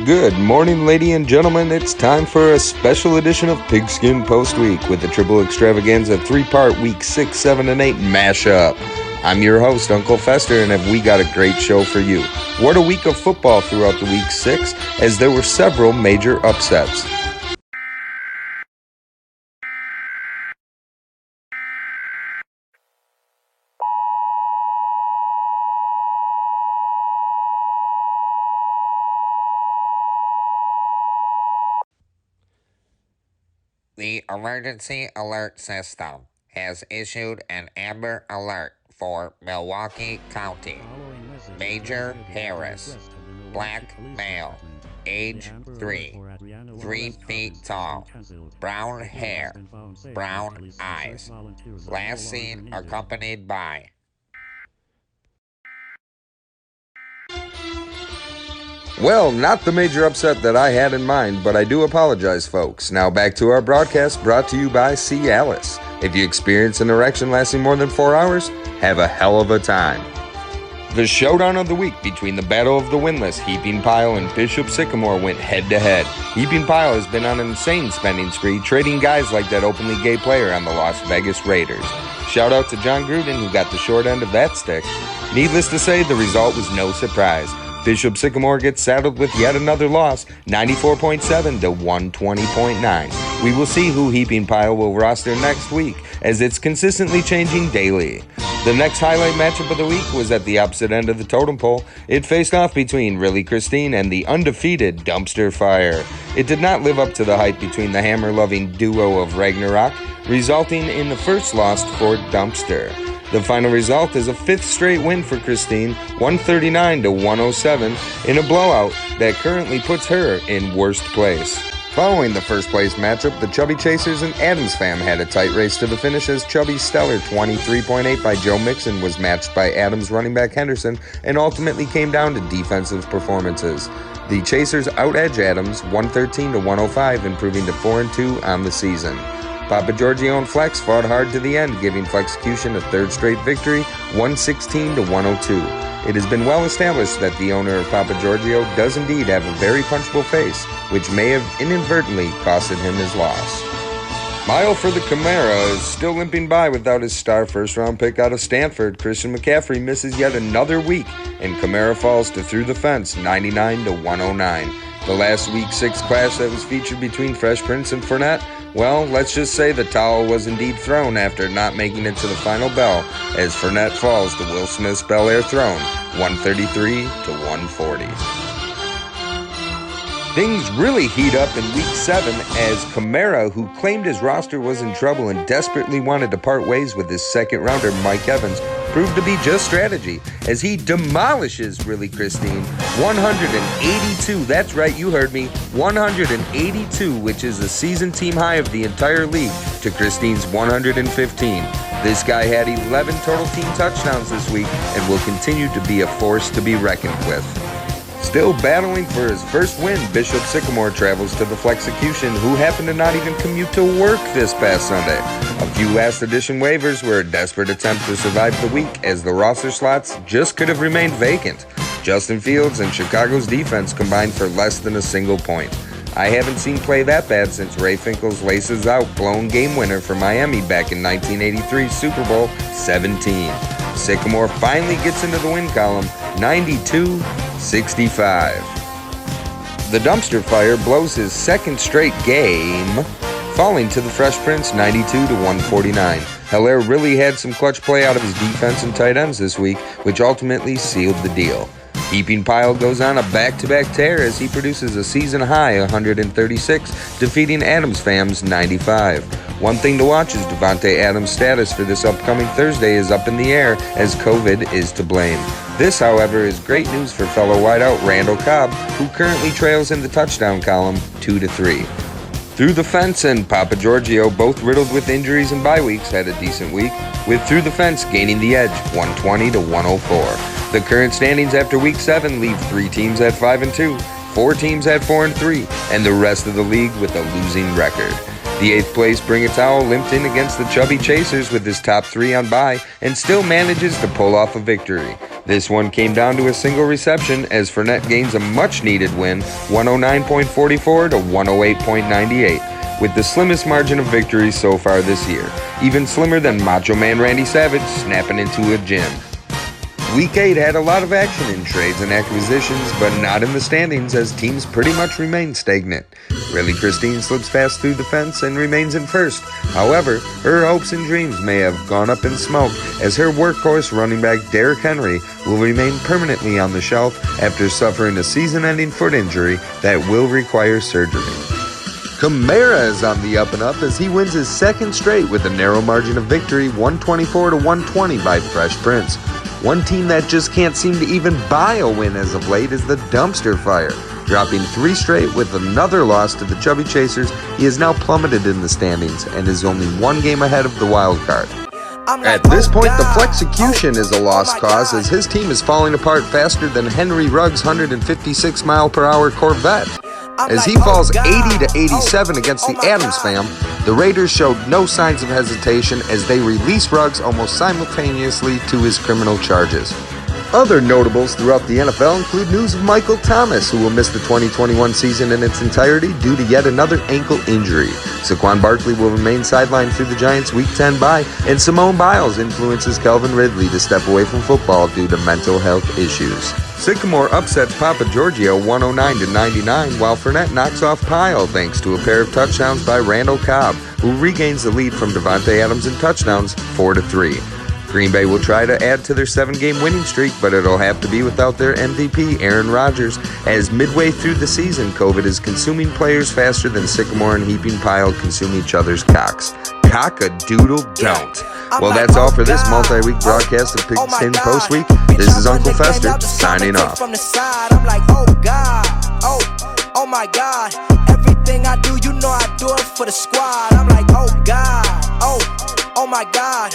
Good morning, ladies and gentlemen. It's time for a special edition of Pigskin Postweek with the triple extravaganza 3-part week 6, 7, and 8 mashup. I'm your host, Uncle Fester, and we got a great show for you. What a week of football throughout the week 6, as there were several major upsets. The Emergency Alert System has issued an Amber Alert for Milwaukee County. Major Harris, black male, age 3, 3 feet tall, brown hair, brown eyes. Last seen accompanied by. Well, not the major upset that I had in mind, but I do apologize, folks. Now back to our broadcast, brought to you by Cialis. If you experience an erection lasting more than 4 hours, have a hell of a time. The showdown of the week between the Battle of the Windlass, Heaping Pile, and Bishop Sycamore went head-to-head. Heaping Pile has been on an insane spending spree, trading guys like that openly gay player on the Las Vegas Raiders. Shout out to John Gruden, who got the short end of that stick. Needless to say, the result was no surprise. Bishop Sycamore gets saddled with yet another loss, 94.7 to 120.9. We will see who Heaping Pile will roster next week, as it's consistently changing daily. The next highlight matchup of the week was at the opposite end of the totem pole. It faced off between Really Christine and the undefeated Dumpster Fire. It did not live up to the hype between the hammer-loving duo of Ragnarok, resulting in the first loss for Dumpster. The final result is a 5th straight win for Christine, 139 to 107, in a blowout that currently puts her in worst place. Following the first place matchup, the Chubby Chasers and Adams fam had a tight race to the finish as Chubby's stellar 23.8 by Joe Mixon was matched by Adams running back Henderson and ultimately came down to defensive performances. The Chasers out-edge Adams 113 to 105, improving to 4-2 on the season. Papa Giorgio and Flex fought hard to the end, giving Flexecution a 3rd straight victory, 116 to 102. It has been well established that the owner of Papa Giorgio does indeed have a very punchable face, which may have inadvertently costed him his loss. Mile for the Camara is still limping by without his star first-round pick out of Stanford. Christian McCaffrey misses yet another week, and Camara falls to through the fence, 99 to 109. The last week 6 clash that was featured between Fresh Prince and Fournette, well, let's just say the towel was indeed thrown after not making it to the final bell, as Fournette falls to Will Smith's Bel Air throne, 133 to 140. Things really heat up in Week 7 as Kamara, who claimed his roster was in trouble and desperately wanted to part ways with his second-rounder Mike Evans, proved to be just strategy as he demolishes Really Christine 182. That's right, you heard me, 182, which is the season team high of the entire league, to Christine's 115. This guy had 11 total team touchdowns this week and will continue to be a force to be reckoned with. Still battling for his first win, Bishop Sycamore travels to the Flexecution, who happened to not even commute to work this past Sunday. A few last edition waivers were a desperate attempt to survive the week, as the roster slots just could have remained vacant. Justin Fields and Chicago's defense combined for less than a single point. I haven't seen play that bad since Ray Finkel's Laces Out blown game winner for Miami back in 1983's Super Bowl 17. Sycamore finally gets into the win column, 92-65. The Dumpster Fire blows his 2nd straight game, falling to the Fresh Prince 92 to 149. Hilaire really had some clutch play out of his defense and tight ends this week, which ultimately sealed the deal. Heaping Pile goes on a back-to-back tear as he produces a season-high 136, defeating Adams fam's 95. One thing to watch is Devontae Adams' status for this upcoming Thursday is up in the air, as COVID is to blame. This, however, is great news for fellow wideout Randall Cobb, who currently trails in the touchdown column 2-3. Through the Fence and Papa Giorgio, both riddled with injuries and bye weeks, had a decent week, with Through the Fence gaining the edge, 120 to 104. The current standings after Week 7 leave 3 teams at 5-2, 4 teams at 4-3, and the rest of the league with a losing record. The 8th place Bring a Towel limped in against the Chubby Chasers with his top 3 on bye and still manages to pull off a victory. This one came down to a single reception as Fournette gains a much-needed win, 109.44 to 108.98, with the slimmest margin of victory so far this year, even slimmer than Macho Man Randy Savage snapping into a gym. Week 8 had a lot of action in trades and acquisitions, but not in the standings as teams pretty much remain stagnant. Really Christine slips past through the fence and remains in first. However, her hopes and dreams may have gone up in smoke as her workhorse running back Derrick Henry will remain permanently on the shelf after suffering a season-ending foot injury that will require surgery. Kamara is on the up and up as he wins his second straight with a narrow margin of victory, 124 to 120 by Fresh Prince. One team that just can't seem to even buy a win as of late is the Dumpster Fire. Dropping 3 straight with another loss to the Chubby Chasers, he is now plummeted in the standings and is only 1 game ahead of the wild card. At this point, the Flexecution is a lost cause as his team is falling apart faster than Henry Ruggs' 156-mile-per-hour Corvette. As he falls 80 to 87 against the Addams fam, the Raiders showed no signs of hesitation as they released Ruggs almost simultaneously to his criminal charges. Other notables throughout the NFL include news of Michael Thomas, who will miss the 2021 season in its entirety due to yet another ankle injury. Saquon Barkley will remain sidelined through the Giants' Week 10 bye, and Simone Biles influences Calvin Ridley to step away from football due to mental health issues. Sycamore upsets Papa Giorgio 109 to 99, while Fournette knocks off Pyle thanks to a pair of touchdowns by Randall Cobb, who regains the lead from Devontae Adams in touchdowns 4 to 3. Green Bay will try to add to their 7-game winning streak, but it'll have to be without their MVP, Aaron Rodgers, as midway through the season, COVID is consuming players faster than Sycamore and Heaping Pile consume each other's cocks. Cock-a-doodle-don't. Well, that's all for this multi-week broadcast of Pigskin Postweek. This is Uncle Fester, signing off. From the side, I'm like, oh God, oh my God. Everything I do, you know I do it for the squad. I'm like, oh God, oh my God.